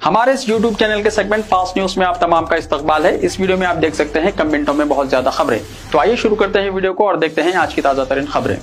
हमारे इस YouTube channel के सेगमेंट फास्ट न्यूज में आप तमाम का इस्तकबाल है। इस वीडियो में आप देख सकते हैं कम मिनटों में बहुत ज्यादा खबरें। तो आइए शुरू करते हैं वीडियो को और देखते हैं आज की ताजा तरीन खबरें।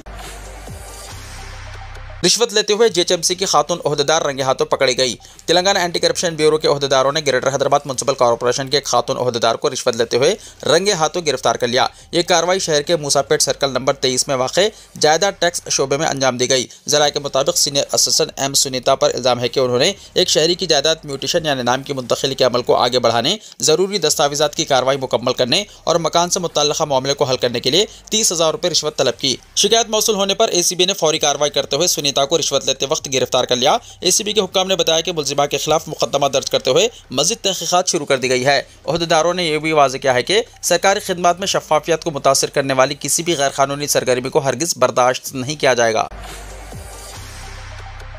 रिश्वत लेते हुए जेएचएमसी की खातून ओहदेदार रंगे हाथों पकड़ी गई। तेलंगाना एंटी करप्शन ब्यूरो के ओहदेदारों ने ग्रेटर हैदराबाद म्युनिसिपल कॉर्पोरेशन के एक खातून ओहदेदार को रिश्वत लेते हुए रंगे हाथों गिरफ्तार कर लिया। ये कार्रवाई शहर के मूसापेट सर्कल नंबर 23 में वाक़ जायदाद टैक्स शोबे में अंजाम दी गई। जराये के मुताबिक सीनियर असिस्टेंट एम सुनीता पर इल्जाम है कि उन्होंने एक शहरी की जायदाद म्यूटेशन यानी नाम की मुंतकिली के अमल को आगे बढ़ाने, जरूरी दस्तावेजात की कार्रवाई मुकम्मल करने और मकान से मुतल्लिका मामले को हल करने के लिए 30,000 रुपये रिश्वत तलब की। शिकायत मौसूल होने पर एसीबी ने फौरी कार्रवाई करते हुए सुनीता को रिश्वत लेते वक्त गिरफ्तार कर लिया। एसीबी के हुक्काम ने बताया कि मुलजिमा के खिलाफ मुकदमा दर्ज करते हुए मजीद तहकीकात शुरू कर दी गई है। ओहदेदारों ने यह भी वाज़ेह किया है कि सरकारी खिदमत में शफाफियत को मुतासिर करने वाली किसी भी गैर कानूनी सरगर्मी को हरगिज बर्दाश्त नहीं किया जाएगा।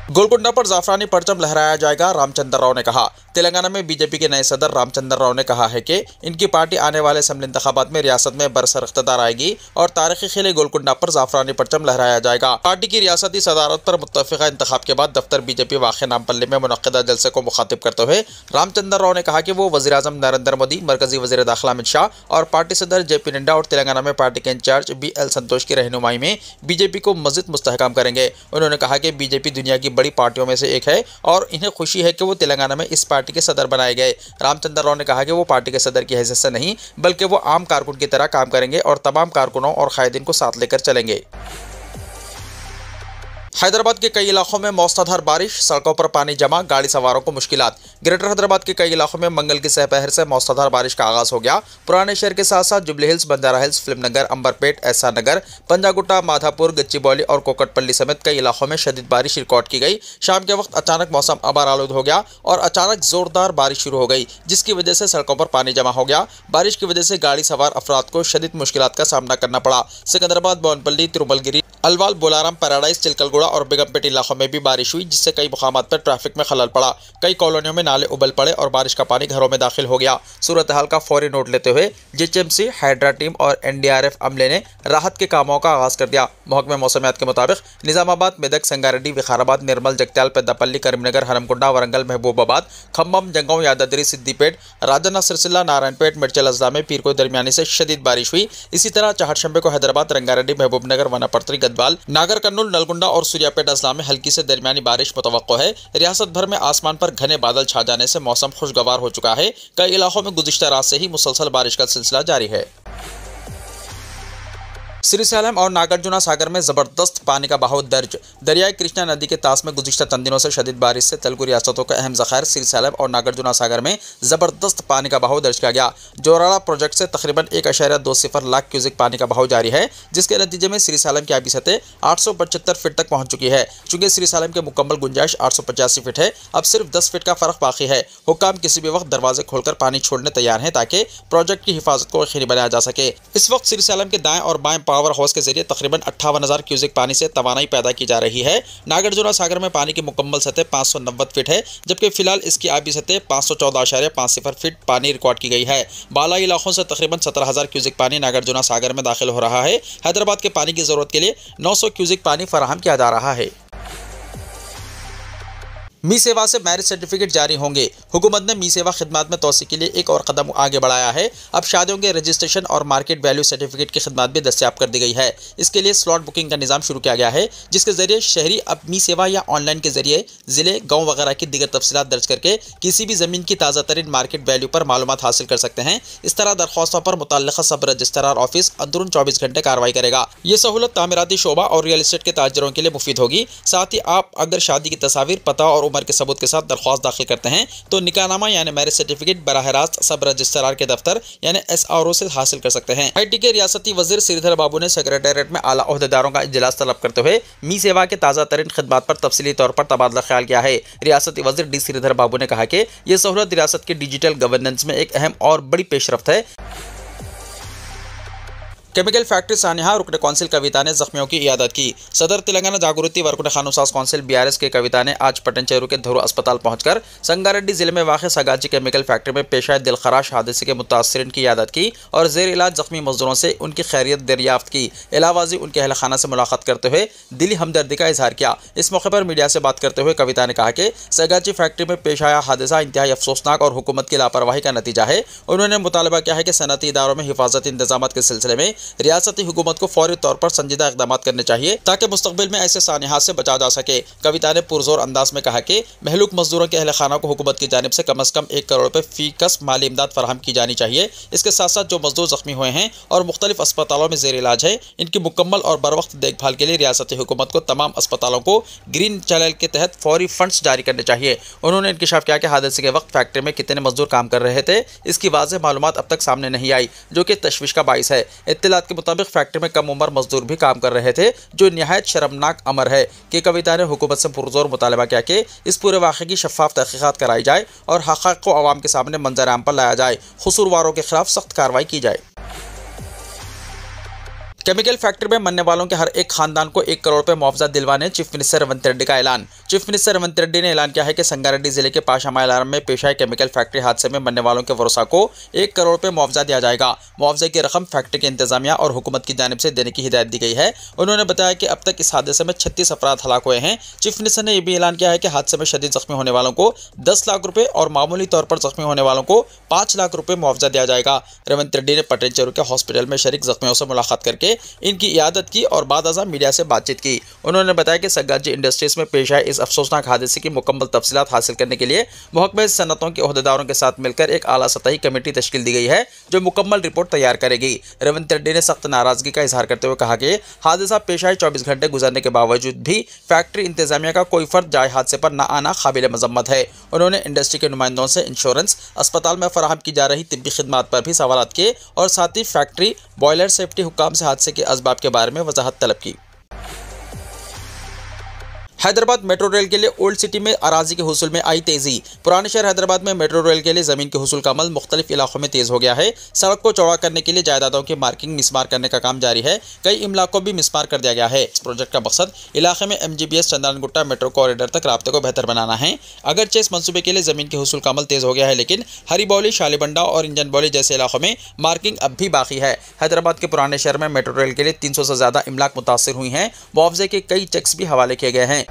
गोलकुंडा पर जाफरानी परचम लहराया जाएगा, रामचंद्र राव ने कहा। तेलंगाना में बीजेपी के नए सदर रामचंद्र राव ने कहा है कि इनकी पार्टी आने वाले असेंबली इंतखाबात में रियासत में बरसर इख्तिदार आएगी और तारीखी खेले गोलकुंडा पर जाफरानी परचम लहराया जाएगा। पार्टी की रियासती सदारत पर मुत्तफिका इंतखाब के बाद दफ्तर बीजेपी वाक़े नामपल्ली में मुनक्किदा जलसे को मुखातिब करते हुए रामचंद्र राव ने कहा कि वो वज़ीर-ए-आज़म नरेंद्र मोदी, मरकजी वज़ीर दाखिला अमित शाह और पार्टी सदर जेपी नड्डा और तेलंगाना में पार्टी के इंचार्ज BL संतोष की रहनुमाई में बीजेपी को मज़ीद मुस्तहकम करेंगे। उन्होंने कहा कि बीजेपी दुनिया की बड़ी पार्टियों में से एक है और इन्हें खुशी है कि वो तेलंगाना में इस पार्टी के सदर बनाए गए। रामचंद्र राव ने कहा कि वो पार्टी के सदर की हैसियत से नहीं बल्कि वो आम कारकुन की तरह काम करेंगे और तमाम कारकुनों और कायदीन को साथ लेकर चलेंगे। हैदराबाद के कई इलाकों में मौसलाधार बारिश, सड़कों पर पानी जमा, गाड़ी सवारों को मुश्किलात। ग्रेटर हैदराबाद के कई इलाकों में मंगल की सहपहर से मौसलाधार बारिश का आगाज हो गया। पुराने शहर के साथ साथ जुबली हिल्स, बंजारा हिल्स, फिल्म नगर, अंबरपेट, एहसान नगर, पंजागुट्टा, माधापुर, गच्चीबौली और कोकटपल्ली समेत कई इलाकों में शदीद बारिश रिकॉर्ड की गई। शाम के वक्त अचानक मौसम आबार आलूद हो गया और अचानक जोरदार बारिश शुरू हो गई, जिसकी वजह से सड़कों पर पानी जमा हो गया। बारिश की वजह से गाड़ी सवार अफराद को शदीद मुश्किलात का सामना करना पड़ा। सिकंदराबाद, बोनपल्ली, तिरुमलगिरी, अलवाल, बोलाराम, पैराडाइज, चिलकलगुड़ा और बेगमपेट इलाकों में भी बारिश हुई, जिससे कई मुकामात पर ट्रैफिक में खलल पड़ा। कई कॉलोनियों में नाले उबल पड़े और बारिश का पानी घरों में दाखिल हो गया। सूरत हाल का फौरी नोट लेते हुए जेएचएमसी, हाइड्रा टीम और NDRF अमले ने राहत के कामों का आगाज कर दिया। महकमे मौसमियात के मुताबिक निजामाबाद, मेदक, संगारेड्डी, विकाराबाद, निर्मल, जगत्याल, पेद्दापल्ली, करीमनगर, हनमकुंडा, वरंगल, महबूबाबाद, खम्मम, जंगांव, यादाद्री, सिद्दीपेट, राजन्ना, सिरसिल्ला, नारायणपेट, मिर्चल अजला में पीर को दरमियानी से शदीद बारिश हुई। इसी तरह चहारशंबे को हैदराबाद, रंगारेड्डी, महबूबनगर, वनापर्त्री, गदवाल, नागर कर्नूल, नलगुंडा और सूर्यापेट अजला में हल्की से दरमियानी बारिश मुतवक्को है। रियासत भर में आसमान पर घने बादल छा जाने से मौसम खुशगवार हो चुका है। कई इलाकों में गुज़िश्ता रात से ही मुसलसल बारिश का सिलसिला जारी है। श्रीशैलम और नागार्जुना सागर में जबरदस्त पानी का बहाव दर्ज। दरियाई कृष्णा नदी के तास में गुज़िश्ता चंद दिनों से शदीद बारिश से तेलुगु रियासतों के अहम ज़खायर श्रीशैलम और नागार्जुना सागर में जबरदस्त पानी का बहाव दर्ज किया गया। जोराड़ा प्रोजेक्ट से तकरीबन 1.20 लाख क्यूसिक पानी का बहाव जारी है, जिसके नतीजे में श्रीशैलम की आबी सतह 875 फीट तक पहुंच चुकी है। चूंकि श्रीशैलम की मुकम्मल गुंजाइश 885 फीट है, अब सिर्फ 10 फीट का फर्क बाकी है। हुक्काम किसी भी वक्त दरवाजे खोलकर पानी छोड़ने तैयार हैं ताकि प्रोजेक्ट की हिफाजत को यकीनी बनाया जा सके। इस वक्त श्रीशैलम के दाएं और बाएं पावर हाउस के जरिए तकरीबन 58,000 क्यूसिक पानी से तवानाई पैदा की जा रही है। नागार्जुना सागर में पानी की मुकम्मल सतह 590 फीट है, जबकि फिलहाल इसकी आबी सतह 514.50 फीट पानी रिकॉर्ड की गई है। बालाई इलाकों से तकरीबन 17,000 क्यूसिक पानी नागार्जुना सागर में दाखिल हो रहा है। हैदराबाद के पानी की जरूरत के लिए 900 क्यूसिक पानी फराहम किया जा रहा है। मी सेवा से मैरिज सर्टिफिकेट जारी होंगे। हुकूमत ने मी सेवा खिदमत में तोसी के लिए एक और कदम आगे बढ़ाया है। अब शादियों के रजिस्ट्रेशन और मार्केट वैल्यू सर्टिफिकेट की खिदमत भी दस्तयाब कर दी गई है। इसके लिए स्लॉट बुकिंग का निज़ाम शुरू किया गया है, जिसके जरिए शहरी अब मी सेवा या ऑनलाइन के जरिए ज़िले, गाँव वगैरह की दीगर तफसीलात दर्ज करके किसी भी ज़मीन की ताज़ा तरीन मार्केट वैल्यू पर मालूमात हासिल कर सकते हैं। इस तरह दरख्वास्तों पर मुतल्लिका सब रजिस्ट्रार ऑफिस अंदरून 24 घंटे कार्रवाई करेगा। ये सहूलत तामीराती शोबा और रियल इस्टेट के ताजरों के लिए मुफीद होगी। साथ ही आप अगर शादी की तस्वीर, पता और उम्र के सबूत के साथ दरख्वास्त दाखिल करते हैं तो निकाहनामा यानी मैरिज सर्टिफिकेट बराह रास्त सब रजिस्ट्रार के दफ्तर यानी SRO से हासिल कर सकते हैं। IT के रियासती वजीर श्रीधर बाबू ने सेक्रेटेरिएट में आला ओहदेदारों का इजलास तलब करते हुए मी सेवा के ताज़ा तरीन खिदमत पर तफसीली तौर पर तबादला ख्याल किया है। रियासती वजीर D श्रीधर बाबू ने कहा कि यह सहूलत रियासत के डिजिटल गवर्नेंस में एक अहम और बड़ी पेशरफ्त है। केमिकल फैक्ट्री सानिहा रुकन कौंसिल कविता ने जख्मियों की इयादत की। सदर तेलंगाना जागृति व रुकन खानूसाज कौंसिल BRS के कविता ने आज पटनचेरू के धुरू अस्पताल पहुंचकर संगारेड्डी जिले में वाक़ सगाची केमिकल फैक्ट्री में पेश आए दिलखराश हादसे के मुतासरीन की इयादत की और जेर इलाज जख्मी मजदूरों से उनकी खैरियत दरियाफ्त की। इलावाजी उनके अहल खाना से मुलाकात करते हुए दिली हमदर्दी का इजहार किया। इस मौके पर मीडिया से बात करते हुए कविता ने कहा कि सगाची फैक्ट्री में पेश आया हादसा इंतहाई अफसोसनाक और हुकूमत की लापरवाही का नतीजा है। उन्होंने मुतालबा किया है कि सनती इदारों में हिफाजती इंतजाम के सिलसिले में रियासती हुकूमत को फौरी तौर पर संजीदा इक़दाम करने चाहिए ताकि मुस्तकबिल में ऐसे सानिहात से बचा जा सके। कविता ने पुरजोर अंदाज में कहा कि महलूक मजदूरों के अहल खाना को हुकूमत की जानिब से कम ₹1 करोड़ फी कस माली इमदाद फराहम की जानी चाहिए। इसके साथ साथ जो मजदूर जख्मी हुए हैं और मुख्तलिफ अस्पतालों में जेर इलाज है, इनकी मुकम्मल और बरवक्त देखभाल के लिए रियासती हुकूमत को तमाम अस्पतालों को ग्रीन चैनल के तहत फौरी फंड्स जारी करने चाहिए। उन्होंने इंकशाफ किया कि हादसे के वक्त फैक्ट्री में कितने मजदूर काम कर रहे थे, इसकी वाज़ेह मालूमात अब तक सामने नहीं आई, जो कि तशवीश का बाइस है। इत्तलात के मुताबिक फैक्ट्री में कम उम्र मजदूर भी काम कर रहे थे, जो निहायत शर्मनाक अमर है कि कविता ने हुकूमत से पुरजोर मुतालबा किया कि इस पूरे वाक़े की शफाफ तहक़ीक़ात कराई जाए और हक़ाइक़ को अवाम के सामने मंजर आम पर लाया जाए, क़सूरवारों के खिलाफ सख्त कार्रवाई की जाए। केमिकल फैक्ट्री में मरने वालों के हर एक खानदान को 1 करोड़ मुआवजा दिलवाने चीफ मिनिस्टर रेवंत रेड्डी का ऐलान। चीफ मिनिस्टर रेवंत रेड्डी ने ऐलान किया है कि संगारेड्डी जिले के पाशामायलारम में पेश आए केमिकल फैक्ट्री हादसे में मरने वालों के वरसा को 1 करोड़ मुआवजा दिया जाएगा। मुआवजे की रकम फैक्ट्री के इंतजामिया और हुकूमत की जानिब से देने की हिदायत दी गई है। उन्होंने बताया कि अब तक इस हादसे में 36 अफराद हलाक हुए हैं। चीफ मिनिस्टर ने यह भी ऐलान किया है कि हादसे में शदीद जख्मी होने वालों को 10 लाख रुपये और मामूली तौर पर जख्मी होने वालों को 5 लाख रुपये मुआवजा दिया जाएगा। रेवंत रेड्डी ने पटनचेरू के हॉस्पिटल में शरीक जख्मियों से मुलाकात करके इनकी इयादत की और बाद अज़ा मीडिया से बातचीत की। उन्होंने बताया कि सगाची इंडस्ट्रीज में पेश आए इस अफसोसनाक हादसे की मुकम्मल तफसीलात हासिल करने के लिए महकमे सनतों के ओहदेदारों के साथ मिलकर एक आला सतही कमेटी तश्कील दी गई है, जो मुकम्मल रिपोर्ट तैयार करेगी। रेवंत रेड्डी ने सख्त नाराजगी का इजहार करते हुए कहा कि हादसा पेश आए 24 घंटे गुजरने के बावजूद भी फैक्ट्री इंतजामिया का कोई फर्द जाए हादसे पर न आना काबिल मजम्मत है। उन्होंने इंडस्ट्री के नुमाइंदों से इंश्योरेंस, अस्पताल में फराहम की जा रही तिब्बी खिदमात पर भी सवालात किए और साथ ही फैक्ट्री बॉयलर सेफ्टी हुक्काम से हादसे के असबाब के बारे में वजाहत तलब की। हैदराबाद मेट्रो रेल के लिए ओल्ड सिटी में अराजी के हुसूल में आई तेजी। पुराने शहर हैदराबाद में मेट्रो रेल के लिए जमीन के हुसूल का अमल मुख्तलिफ इलाकों में तेज हो गया है। सड़क को चौड़ा करने के लिए जायदादों की मार्किंग मिसमार करने का काम जारी है। कई इमलाक को भी मिसमार कर दिया गया है। इस प्रोजेक्ट का मकसद इलाके में MGBS चंद्रानगुट्टा मेट्रो कॉरिडोर तक राब्ते को बेहतर बनाना है। अगरचे इस मनसूबे के लिए जमीन के हुसूल का अमल तेज हो गया है, लेकिन हरीबौली, शालीबंडा और इंजन बौली जैसे इलाकों में मार्किंग अब भी बाकी है। हैदराबाद के पुराने शहर में मेट्रो रेल के लिए 300 से ज़्यादा इमलाक मुतासिर हुई हैं। मुआवजे के कई चेक्स भी हवाले किए गए हैं।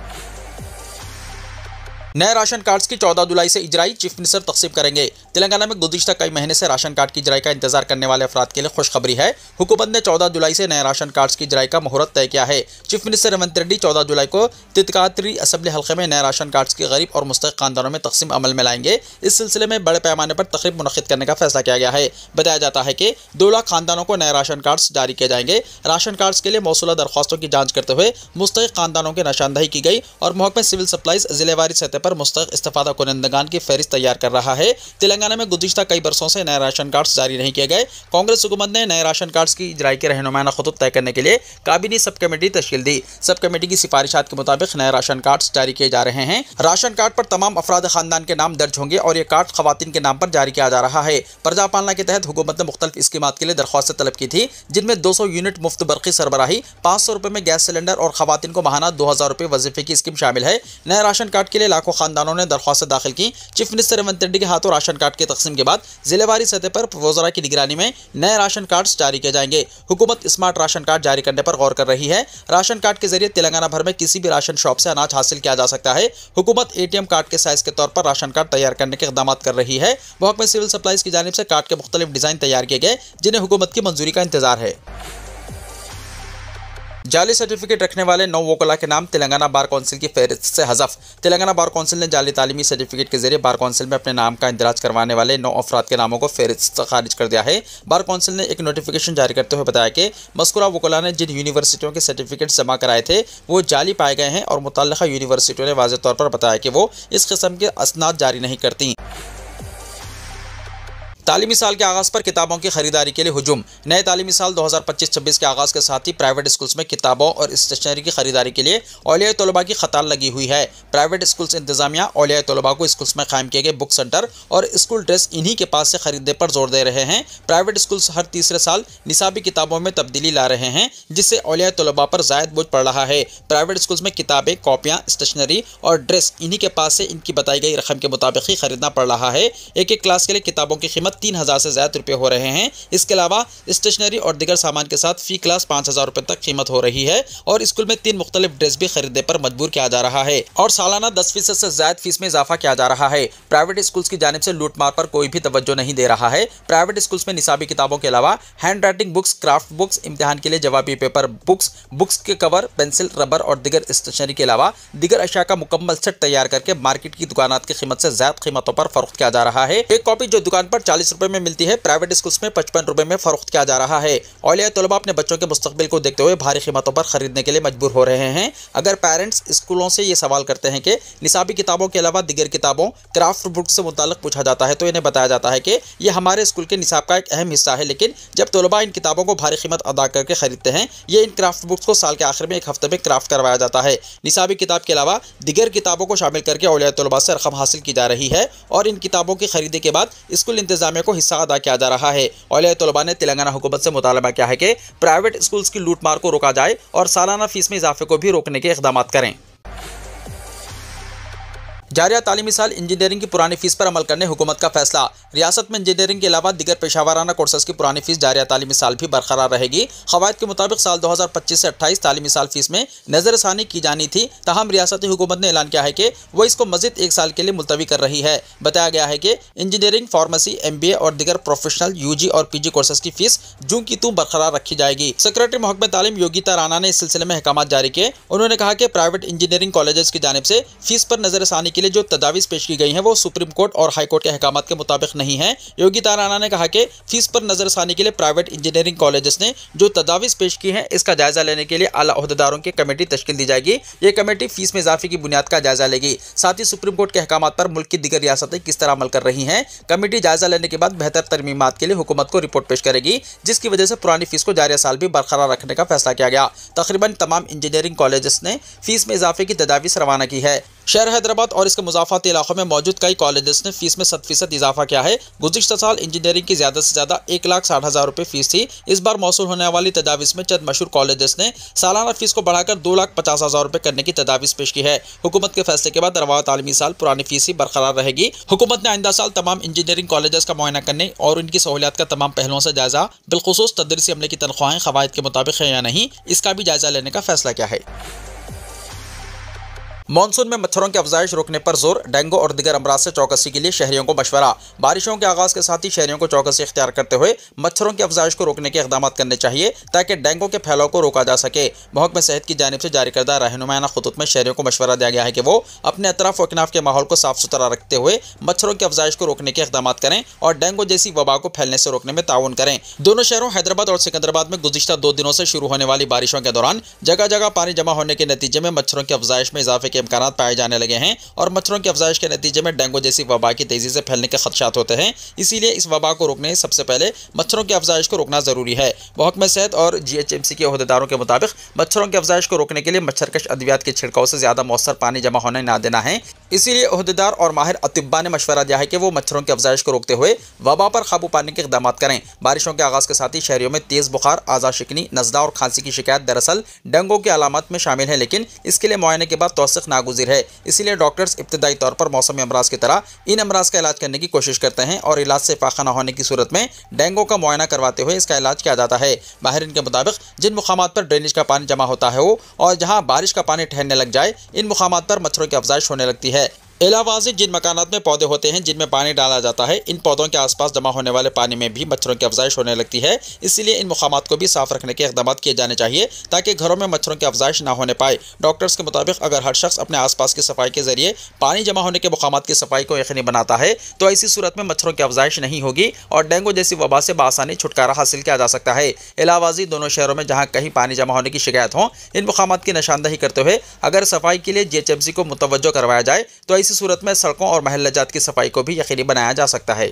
नए राशन कार्ड्स की 14 जुलाई से इजराई, चीफ मिनिस्टर तकसीम करेंगे। तेलंगाना में गुज़िश्ता कई महीने से राशन कार्ड की इजराई का इंतजार करने वाले अफराद के लिए खुशखबरी है। हुकूमत ने 14 जुलाई से नए राशन कार्ड्स की इजराई का मुहूर्त तय किया है। चीफ मिनिस्टर रेवंत रेड्डी 14 जुलाई को तितकात्री असम्बली हल्के में नए राशन कार्ड्स की गरीब और मुस्तहिक खानदानों में तकसीम अमल में लाएंगे। इस सिलसिले में बड़े पैमाने पर तकरीब मुनक़िद करने का फैसला किया गया है। बताया जाता है कि 2 लाख खानदानों को नए राशन कार्ड्स जारी किए जाएंगे। राशन कार्ड्स के लिए मौसूला दरख्वास्तों की जाँच करते हुए मुस्तहिक खानदानों की निशानदही की गई और महकमा सिविल सप्लाईज जिलेवारी सतह पर मुस्तहिक इस्तेफादा कुनंदगान की फहरिस्त तैयार कर रहा है। तेलंगाना में गुज़िश्ता कई बरसों से नए राशन कार्ड्स जारी नहीं किए गए। कांग्रेस हुकूमत ने नए राशन कार्ड्स की इजराई के रहनुमाना खतूत तय करने के लिए काबीनी सब कमेटी तश्कील दी। सब कमेटी की सिफारिशात के मुताबिक नए राशन कार्ड्स जारी किए जा रहे हैं। राशन कार्ड पर तमाम अफराद खानदान के नाम दर्ज होंगे और ये कार्ड खवातीन के नाम पर जारी किया जा रहा है। प्रजा पालना के तहत हुकूमत ने मुख्तलिफ स्कीमात के लिए दरख्वास्त तलब की थी, जिनमें 200 यूनिट मुफ्त बरक़ी सरबराही, 500 रुपये में गैस सिलेंडर और खवातीन को माहाना 2000 रुपये वजीफे की स्कीम शामिल है। नए राशन कार्ड के लिए लाखों खानदानों ने दरख्वास्त दाखिल की। चीफ मिनिस्टर रेवंत रेड्डी के हाथों राशन कार्ड की तकसीम के बाद जिलेवारी सतह पर वज़रा की निगरानी में नए राशन कार्ड्स जारी किए जाएंगे। हुकूमत स्मार्ट राशन कार्ड जारी करने पर गौर कर रही है। राशन कार्ड के जरिए तेलंगाना भर में किसी भी राशन शॉप से अनाज हासिल किया जा सकता है। हुकूमत ATM कार्ड के साइज के तौर पर राशन कार्ड तैयार करने के इक़दाम कर रही है। महकमा सिविल सप्लाईज की जानिब से कार्ड के मुख्तलिफ डिज़ाइन तैयार किए गए, जिन्हें हुकूमत की मंजूरी का इंतजार है। जाली सर्टिफिकेट रखने वाले 9 वकला के नाम तेलंगाना बार कौंसिल की फहरिस्त से हज़फ। तेलंगाना बार कौंसिल ने जाली तालीमी सर्टिफिकेट के जरिए बार कौंसिल में अपने नाम का इंदराज करवाने वाले 9 अफराद के नामों को फहरिस्त से खारिज कर दिया है। बार कौंसिल ने एक नोटिफिकेशन जारी करते हुए बताया कि मज़कूरा वकला ने जिन यूनिवर्सिटियों के सर्टिफिकेट जमा कराए थे वो जाली पाए गए हैं और मुतल्लिक़ा यूनिवर्सिटियों ने वाज़ेह तौर पर बताया कि वो इस किस्म के असनाद जारी नहीं करती। तालीमी साल के आगाज़ पर किताबों की खरीदारी के लिए हुजूम। नए तालीमी साल 2025-26 के आगाज़ के साथ ही प्राइवेट स्कूल्स में किताबों और स्टेशनरी की खरीदारी के लिए औलिया तलबा की कतार लगी हुई है। प्राइवेट स्कूल्स इंतजामिया औलिया तलबा को स्कूल्स में कायम किए गए बुक सेंटर और स्कूल ड्रेस इन्हीं के पास से खरीदने पर जोर दे रहे हैं। प्राइवेट स्कूल्स हर तीसरे साल निसाबी किताबों में तब्दीली ला रहे हैं, जिससे औलिया तलबा पर जायद बोझ पड़ रहा है। प्राइवेट स्कूल्स में किताबें, कॉपियाँ, स्टेशनरी और ड्रेस इन्हीं के पास से इनकी बताई गई रकम के मुताबिक ही खरीदना पड़ रहा है। एक एक क्लास के लिए किताबों की कीमत 3000 से ज्यादा रुपए हो रहे हैं। इसके अलावा स्टेशनरी और दीगर सामान के साथ फी क्लास 5000 रुपए तक कीमत हो रही है और स्कूल में 3 मुख्तलिफ ड्रेस भी खरीदने पर मजबूर किया जा रहा है और सालाना 10% से ज्यादा फीस में इजाफा किया जा रहा है। प्राइवेट स्कूल्स की जानिब से लूटमार पर कोई भी तवज्जो नहीं दे रहा है। प्राइवेट स्कूल्स में निसाबी किताबों के अलावा hand writing books, craft books, इम्तिहान के लिए जवाबी पेपर बुक्स, बुक्स के कवर, पेंसिल, रबर और दीगर स्टेशनरी के अलावा दीगर अशिया का मुकम्मल सेट तैयार करके मार्केट की दुकानात की कीमत से ज्यादा कीमतों पर फरोख्त किया जा रहा है। एक कॉपी जो दुकान पर 40 रुपए में मिलती है, प्राइवेट स्कूल्स में 55 रुपए में फरोख्त किया जा रहा है। औलिया तलबा अपने बच्चों के मुस्तकबिल को देखते हुए भारी कीमतों पर खरीदने के लिए मजबूर हो रहे हैं। अगर पेरेंट्स स्कूलों से ये सवाल करते हैं कि निसाबी किताबों के अलावा दीगर किताबों, क्राफ्ट बुक से मुताल्लिक पूछा जाता है तो इन्हें बताया जाता है कि ये हमारे स्कूल के निसाब का एक अहम हिस्सा है, लेकिन जब तलबा इन किताबों को भारी कीमत अदा करके खरीदते हैं, ये इन क्राफ्ट बुक्स को साल के आखिर में एक हफ्ते में क्राफ्ट करवाया जाता है। निसाबी किताब के अलावा दीगर किताबों को शामिल करके औलिया तलबा से रकम हासिल की जा रही है और इन किताबों की खरीदी के बाद स्कूल इंतजामिया को हिस्सा अदा किया जा रहा है। औलिया तलबा ने तेलंगाना हुकूमत से मुतालबा किया है कि प्राइवेट स्कूल्स की लूटमार को रोका जाए और सालाना फीस में इजाफे को भी रोकने के इक़दाम करें। जारिया तालीमी साल इंजीनियरिंग की पुरानी फीस पर अमल करने हुकूमत का फैसला। रियासत में इंजीनियरिंग के अलावा दीगर पेशावराना कोर्सेज की पुरानी फीस जारिया तालीमी साल भी बरकरार रहेगी। क़वायद के मुताबिक साल 2025 से 28 तालीमी साल फीस में नज़रसानी की जानी थी, ताहम रियासती हुकूमत ने ऐलान किया है कि वह इसको मज़ीद 1 साल के लिए मुलतवी कर रही है। बताया गया है कि इंजीनियरिंग, फार्मेसी, MBA और दीगर प्रोफेशनल UG और PG कोर्सेज की फीस जूं की तूं बरकरार रखी जाएगी। सेक्रेटरी महकमा तालीम योगिता राणा ने इस सिलसिले में अहकाम जारी किए। उन्होंने कहा कि प्राइवेट इंजीनियरिंग कॉलेजेस की जानिब से फीस पर नज़रसानी के लिए जो तजावीज़ पेश की गई हैं वो सुप्रीम कोर्ट और हाई कोर्ट के अहकाम के मुताबिक नहीं है। योगिता राणा ने कहा कि फीस पर नजरसानी के लिए प्राइवेट इंजीनियरिंग कॉलेजेस ने जो तजावीज़ पेश की हैं, इसका जायजा लेने के लिए आला ओहदेदारों की कमेटी तश्कील दी जाएगी। ये कमेटी फीस में इजाफे की बुनियाद का जायजा लेगी। साथ ही सुप्रीम कोर्ट के अहकाम पर मुल्क की दीगर रियासतें किस तरह अमल कर रही हैं, कमेटी जायजा लेने के बाद बेहतर तरमीमात के लिए हुकूमत को रिपोर्ट पेश करेगी, जिसकी वजह से पुरानी फीस को जारिया साल भी बरकरार रखने का फैसला किया गया। तकरीबन तमाम इंजीनियरिंग कॉलेजेस ने फीस में इजाफे की तजावीज़ रवाना की है। शहर हैदराबाद और इसके मुजाफाती इलाकों में मौजूद कई कॉलेजेस ने फीस में 7% इजाफा किया है। गुज़िश्ता साल इंजीनियरिंग की ज़्यादा से ज़्यादा 1,60,000 रुपये फीस थी। इस बार मौसूल होने वाली तजावीज़ में चंद मशहूर कॉलेजेस ने सालाना फीस को बढ़ाकर 2,50,000 रुपये करने की तजावीज़ पेश की है। हुकूमत के फैसले के बाद रवा तालीमी साल पुरानी फीस ही बरकरार रहेगी। हुकूमत ने आइंदा साल तमाम इंजीनियरिंग कॉलेजेस का मुआयना करने और उनकी सहूलियात का तमाम पहलुओं से जायजा, बिलखुसूस तदरीसी अमले की तनख्वाहें क़वायद के मुताबिक है या नहीं, इसका भी जायजा लेने का फैसला किया है। मॉनसून में मच्छरों की अफजाइश रोकने पर जोर, डेंगू और दीगर अमराज से चौकसी के लिए शहरियों को मशवरा। बारिशों के आगाज़ के साथ ही शहरियों को चौकसी इख्तियार करते हुए मच्छरों की अफजाइश को रोकने के इक़दाम करने चाहिए ताकि डेंगू के फैलाव को रोका जा सके। महकमा सेहत की जानिब से जारी करदा रहनुमाना खुतूत में शहरियों को मशवरा दिया गया है कि वो अपने अतराफ व किनाफ के माहौल को साफ सुथरा रखते हुए मच्छरों की अफजाइश को रोकने के इक़दाम करें और डेंगू जैसी वबा को फैलने से रोकने में ताउन करें। दोनों शहरों हैदराबाद और सिकंदराबाद में गुज़िश्ता 2 दिनों से शुरू होने वाली बारिशों के दौरान जगह जगह पानी जमा होने के नतीजे में मच्छरों की अफजाइश में इजाफे के इम्कान पाए जाने लगे हैं और मच्छरों की अफजाइश के नतीजे में डेंगू जैसी वबा की तेजी से फैलने के खदशात होते हैं। इसीलिए इस वबा को रोकने सबसे पहले मच्छरों की अफजाइश को रोकना जरूरी है। महकमा सेहत और GHMC के ओहदेदारों के मुताबिक मच्छरों की अफजाइश को रोकने के लिए मच्छरकश अद्वियात के छिड़काव से ज्यादा मौसर पानी जमा होने ना देना है। इसीलिए ओहदेदार और माहिर अतिब्बा ने मशवरा दिया है कि वो मच्छरों की अफजाइश को रोकते हुए वबा पर काबू पाने के इक़दाम करें। बारिशों के आगाज़ के साथ ही शहरियों में तेज बुखार, आज़ा शिकनी, नज़ला और खांसी की शिकायत दरअसल डेंगू की अलामत में शामिल है, लेकिन इसके लिए मुआयने के बाद तौसीक़ नागुज़िर है। इसीलिए डॉक्टर्स इब्तदाई तौर पर मौसमी अमराज की तरह इन अमराज का इलाज करने की कोशिश करते हैं और इलाज से फाका न होने की सूरत में डेंगू का मुआयना करवाते हुए इसका इलाज किया जाता है। माहिरीन के मुताबिक जिन मुकामात पर ड्रेनेज का पानी जमा होता है वो और जहाँ बारिश का पानी ठहरने लग जाए, इन मुकामात पर मच्छरों की अफजाइश होने लगती है। इलावाज़ी जिन मकानात में पौधे होते हैं जिनमें पानी डाला जाता है, इन पौधों के आसपास जमा होने वाले पानी में भी मच्छरों की अफजाइश होने लगती है। इसलिए इन मुकामात को भी साफ रखने के इक़दाम किए जाने चाहिए ताकि घरों में मच्छरों की अफजाइश ना होने पाए। डॉक्टर्स के मुताबिक अगर हर शख्स अपने आसपास की सफाई के जरिए पानी जमा होने के मुकामात की सफाई को यकीनी बनाता है तो ऐसी सूरत में मच्छरों की अफजाइश नहीं होगी और डेंगू जैसी वबा से बआसानी छुटकारा हासिल किया जा सकता है। इलावाज़ी दोनों शहरों में जहाँ कहीं पानी जमा होने की शिकायत हो, इन मुकामात की निशानदही करते हुए अगर सफाई के लिए GHMC को मुतवज्जो करवाया जाए तो ऐसी सूरत में सड़कों और महल्ला जात की सफाई को भी यकीनी बनाया जा सकता है।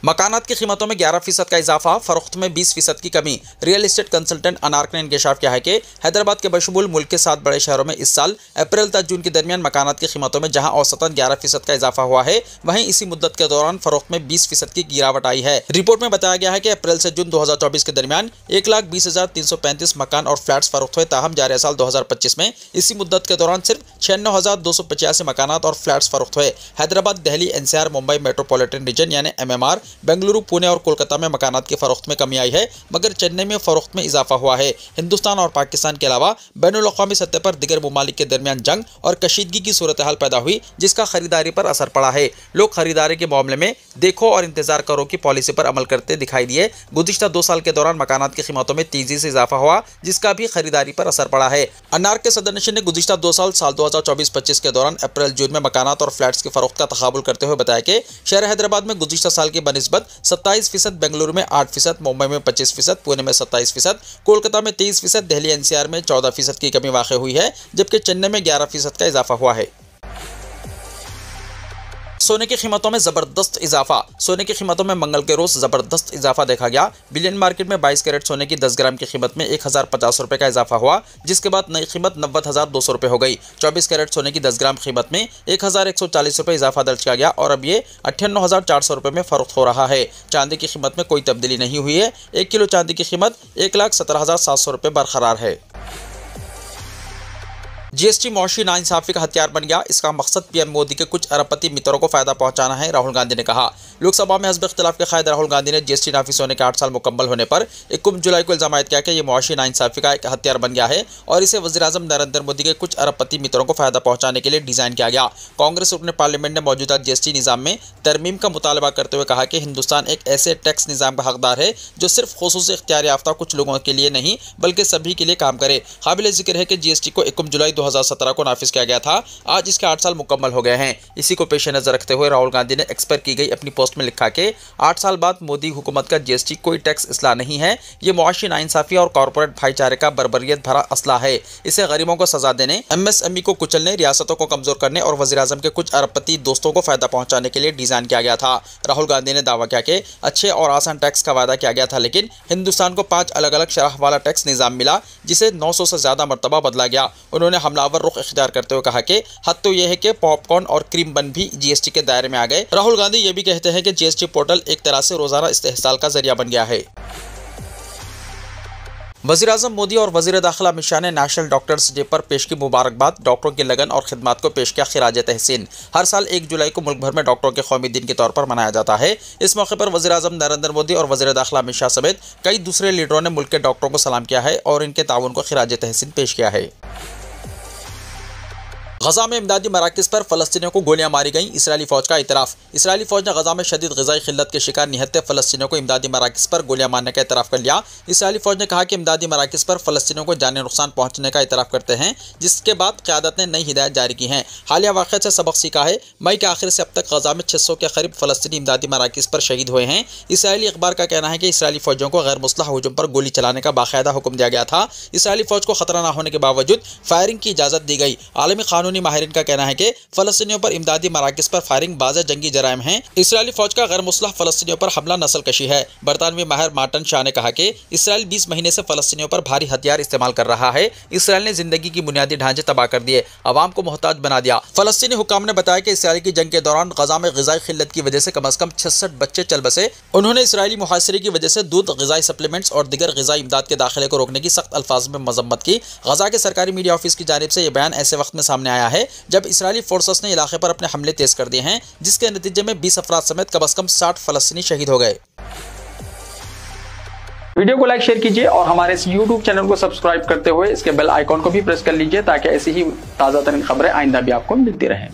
मकानात की कीमतों में 11% का इजाफा, फरोख्त में 20% की कमी। रियल एस्टेट कंसल्टेंट अनार्क ने इंकशाफ किया है कि हैदराबाद के बशमूल मुल्क के 7 बड़े शहरों में इस साल अप्रैल तक जून के दरमियान मकानात की कीमतों में जहां औसतन 11% का इजाफा हुआ है, वहीं इसी मुद्दत के दौरान फरोख्त में 20% की गिरावट आई है। रिपोर्ट में बताया गया है कि अप्रैल से जून 2024 के दरमियान 1,20,335 मकान और फ्लैट्स फरोख्त हुए। ताहम जारी साल 2025 में इसी मुद्दत के दौरान सिर्फ 96,285 मकानात और फ्लैट्स फरोख्त हुए। Hyderabad, Delhi, NCR, Mumbai metropolitan region यानी MMR, बेंगलुरु, पुणे और कोलकाता में मकानात की फरोख्त में कमी आई है, मगर चेन्नई में फरोख्त में इजाफा हुआ है। हिंदुस्तान और पाकिस्तान के अलावा बैनुल-अक़वामी सतह पर दिगर मुमालिक के दरमियान जंग और कशीदगी की सूरत हाल पैदा हुई, जिसका खरीदारी पर असर पड़ा है। लोग खरीदारी के मामले में देखो और इंतजार करो की पॉलिसी पर अमल करते दिखाई दिए। गुज़िश्ता 2 साल के दौरान मकानात की कीमतों में तेजी से इजाफा हुआ, जिसका भी खरीदारी पर असर पड़ा है। अनार्क के सदरनशीन ने गुज़िश्ता 2 साल 2024-25 के दौरान अप्रैल जून में मकानात और फ्लैट्स की फरोख्त का तकाबुल करते हुए बताया कि शहर हैदराबाद में गुज़िश्ता साल की बनिस्बत 27%, बेंगलुरु में 8%, मुंबई में 25%, पुणे में 27%, कोलकाता में 23%, दिल्ली NCR में 14% की कमी वाक़ई हुई है, जबकि चेन्नई में 11% का इजाफा हुआ है। सोने की कीमतों में जबरदस्त इजाफा। सोने की कीमतों में मंगल के रोज जबरदस्त इजाफा देखा गया। बिलियन मार्केट में 22 कैरेट सोने की 10 ग्राम की कीमत में 1,050 रुपये का इजाफा हुआ, जिसके बाद नई कीमत 90,200 रुपये हो गई। 24 कैरेट सोने की 10 ग्राम कीमत में 1,140 रुपये इजाफा दर्ज किया गया और अब ये 58,400 रुपये में फरोख्त हो रहा है। चांदी की कीमत में कोई तब्दीली नहीं हुई है। 1 किलो चांदी की कीमत 1,17,700 रुपये बरकरार है। GST मौशी नाइंसाफी का हथियार बन गया। इसका मकसद PM मोदी के कुछ अरबपति मित्रों को फायदा पहुंचाना है, राहुल गांधी ने कहा। लोकसभा में हस्ब इख्तिलाफ के कायद राहुल गांधी ने GST नाफिज होने के 8 साल मुकम्मल होने पर 21 जुलाई को इल्जाम आयद किया कि यह मौशी नाइंसाफी का एक हथियार बन गया है और इसे वज़ीर-ए-आज़म नरेंद्र मोदी के कुछ अरबपति मित्रों को फायदा पहुंचाने के लिए डिज़ाइन किया गया। कांग्रेस रुकन पार्लियामेंट ने मौजूदा GST निज़ाम में तरमीम का मुतालबा करते हुए कहा कि हिंदुस्तान एक ऐसे टैक्स निज़ाम का हकदार है जो सिर्फ खुसूसी इख्तियार याफ्ता कुछ लोगों के लिए नहीं बल्कि सभी के लिए काम करे। काबिल जिक्र है कि GST को 21 जुलाई 2017 को नाफिज किया गया था। आज इसके 8 साल मुकम्मल हो गए हैं। इसी को पेश नजर रखते हुए राहुल गांधी ने एक्स पर की गई अपनी पोस्ट में लिखा कि 8 साल बाद मोदी हुकूमत का GST कोई टैक्स इसलाह नहीं है, ये मुआशी नाइंसाफी और कॉर्पोरेट भाईचारे का बर्बरियत भरा असला है। इसे गरीबों को सजा देने, MSME को कुचलने, रियासतों को कमजोर करने और वज़ीर-ए-आज़म के कुछ अरबपति दोस्तों को फायदा पहुंचाने के लिए डिजाइन किया गया था। राहुल गांधी ने दावा किया कि अच्छे और आसान टैक्स का वादा किया गया था, लेकिन हिंदुस्तान को 5 अलग अलग शरह वाला टैक्स निज़ाम मिला, जिसे 900 से ज्यादा मरतबा बदला गया। उन्होंने हमलावर रुख इख्तियार करते हुए कहा कि हद तो यह है कि पॉपकॉर्न और क्रीम बन भी GST के दायरे में आ गए। राहुल गांधी ये भी कहते हैं कि GST पोर्टल एक तरह से रोजाना इस्तेहसाल का जरिया बन गया है। वज़ीर-ए-आज़म मोदी और वज़ीर दाखिला अमित शाह ने नेशनल डॉक्टर्स डे पर पेश की मुबारकबाद। डॉक्टरों की लगन और खिदमात को पेश किया खिराज तहसीन। हर साल 1 जुलाई को मुल्क भर में डॉक्टरों के कौमी दिन के तौर पर मनाया जाता है। इस मौके पर वज़ीर-ए-आज़म नरेंद्र मोदी और वज़ीर दाखिला अमित शाह समेत कई दूसरे लीडरों ने मुल्क के डॉक्टरों को सलाम किया है और इनके ताउन को खिराज तहसीन पेश किया है। गजा में इमदादी मराकज़ पर फ़लस्तीनियों को गोलियां मारी गईं। इसराइली फ़ौज का इतराफ़। इसराइली फ़ौज ने गजा में शदीद ग़िज़ाई क़िल्लत के शिकार 79 फ़लस्तीनियों को इमदादी मराकज़ पर गोलियां मारने का इतराफ़ कर लिया। इसराइली फ़ौज ने कहा कि इमदादी मराकज़ पर फ़लस्तीनियों को जानी नुकसान पहुँचने का इतराफ़ करते हैं, जिसके बाद क़यादत ने नई हिदायत जारी की हैं। हालिया वाक़े से सबक सीखा है। मई के आखिर से अब तक गजा में 600 के करीब फ़लस्तीनी इमदादी मराकज़ पर शहीद हुए हैं। इसराइली अखबार का कहना है कि इसराइली फ़ौजियों को गैर मुस्लह हुजूम पर गोली चलाने का बाकायदा हुक्म दिया गया था। इसराइली फ़ौज को खतरा न होने के बावजूद फायरिंग की इजाज़त दी गई। आलमी कानूनी माहिरीन का कहना है कि फ़लस्तीनियों पर इमदादी मराकज़ पर फायरिंग बाज़ जंगी जराइम हैं। इसराइली फ़ौज का गैर मुस्लह फ़लस्तीनियों पर हमला नस्ल कशी है। बरतानवी माहिर मार्टन शाह ने कहा कि इसराइल 20 महीने से फ़लस्तीनियों पर भारी हथियार इस्तेमाल कर रहा है। इसराइल ने जिंदगी की बुनियादी ढांचे तबाह कर दिए, अवाम को मोहताज बना दिया। फ़लस्तीनी हुक्काम ने बताया कि इसराइल की जंग के दौरान गजा में ग़िज़ाई क़िल्लत की वजह से कम 66 बच्चे चल बसे। उन्होंने इसराइली मुहासरे की वजह से दूध, ग़िज़ाई सप्लीमेंट्स और दिगर ग़िज़ाई इमदाद के दाखिले को रोकने की सख्त अल्फाज में मजम्मत की। गजा के सरकारी मीडिया ऑफिस की जानिब से यह बयान ऐसे वक्त में सामने आया है जब इसराइली फोर्सेस ने इलाके पर अपने हमले तेज कर दिए हैं, जिसके नतीजे में 20 अफराद समेत कम से कम 60 फ़लस्तीनी शहीद हो गए। वीडियो को लाइक शेयर कीजिए और हमारे इस YouTube चैनल को सब्सक्राइब करते हुए इसके बेल आइकॉन को भी प्रेस कर लीजिए ताकि ऐसी ही ताज़ा तरीन खबरें आइंदा भी आपको मिलती रहें।